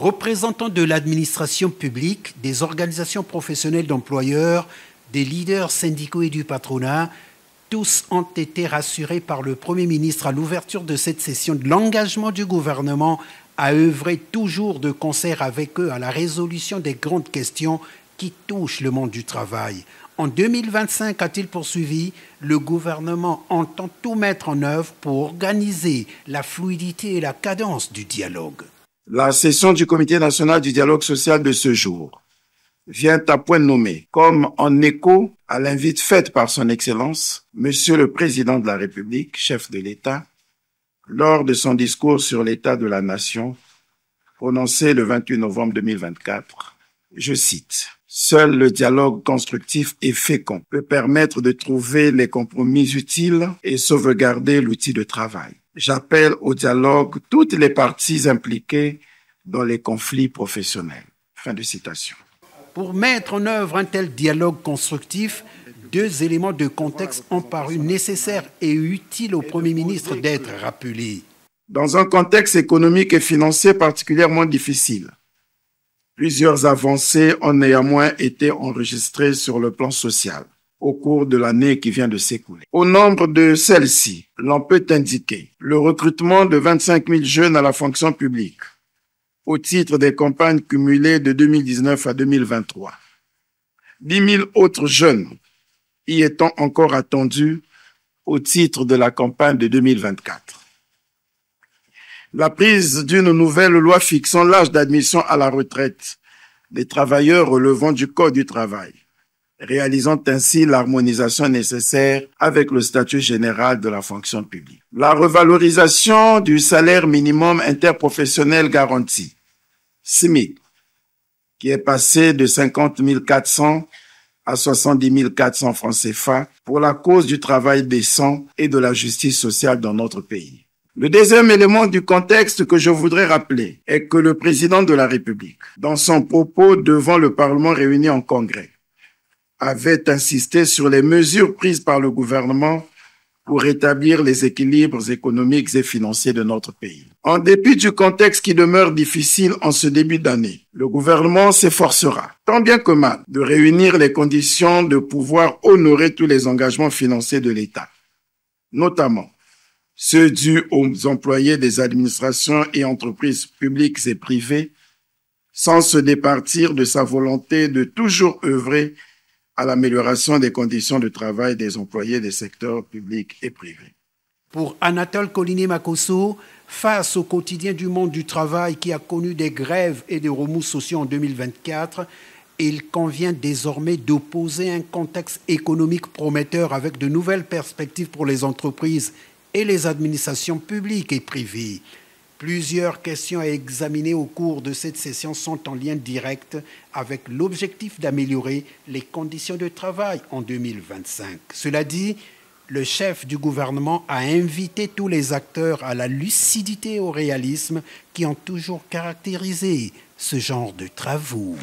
Représentants de l'administration publique, des organisations professionnelles d'employeurs, des leaders syndicaux et du patronat, tous ont été rassurés par le Premier ministre à l'ouverture de cette session de l'engagement du gouvernement à œuvrer toujours de concert avec eux à la résolution des grandes questions qui touchent le monde du travail. En 2025, a-t-il poursuivi, le gouvernement entend tout mettre en œuvre pour organiser la fluidité et la cadence du dialogue. La session du Comité national du dialogue social de ce jour vient à point nommé, comme en écho à l'invite faite par son Excellence, Monsieur le Président de la République, chef de l'État, lors de son discours sur l'état de la nation, prononcé le 28 novembre 2024. Je cite, « Seul le dialogue constructif et fécond peut permettre de trouver les compromis utiles et sauvegarder l'outil de travail. J'appelle au dialogue toutes les parties impliquées dans les conflits professionnels. » Fin de citation. Pour mettre en œuvre un tel dialogue constructif, deux éléments de contexte ont paru nécessaires et utiles au Premier ministre d'être rappelés. Dans un contexte économique et financier particulièrement difficile, plusieurs avancées ont néanmoins été enregistrées sur le plan social au cours de l'année qui vient de s'écouler. Au nombre de celles-ci, l'on peut indiquer le recrutement de 25 000 jeunes à la fonction publique au titre des campagnes cumulées de 2019 à 2023. 10 000 autres jeunes y étant encore attendus au titre de la campagne de 2024. La prise d'une nouvelle loi fixant l'âge d'admission à la retraite des travailleurs relevant du Code du travail, réalisant ainsi l'harmonisation nécessaire avec le statut général de la fonction publique. La revalorisation du salaire minimum interprofessionnel garanti, SMIC, qui est passé de 50 400 à 70 400 francs CFA pour la cause du travail décent et de la justice sociale dans notre pays. Le deuxième élément du contexte que je voudrais rappeler est que le président de la République, dans son propos devant le Parlement réuni en congrès, avait insisté sur les mesures prises par le gouvernement pour rétablir les équilibres économiques et financiers de notre pays. En dépit du contexte qui demeure difficile en ce début d'année, le gouvernement s'efforcera, tant bien que mal, de réunir les conditions de pouvoir honorer tous les engagements financiers de l'État, notamment ceux dus aux employés des administrations et entreprises publiques et privées, sans se départir de sa volonté de toujours œuvrer à l'amélioration des conditions de travail des employés des secteurs publics et privés. Pour Anatole Collinet-Makosso, face au quotidien du monde du travail qui a connu des grèves et des remous sociaux en 2024, il convient désormais d'opposer un contexte économique prometteur avec de nouvelles perspectives pour les entreprises et les administrations publiques et privées. Plusieurs questions à examiner au cours de cette session sont en lien direct avec l'objectif d'améliorer les conditions de travail en 2025. Cela dit, le chef du gouvernement a invité tous les acteurs à la lucidité et au réalisme qui ont toujours caractérisé ce genre de travaux.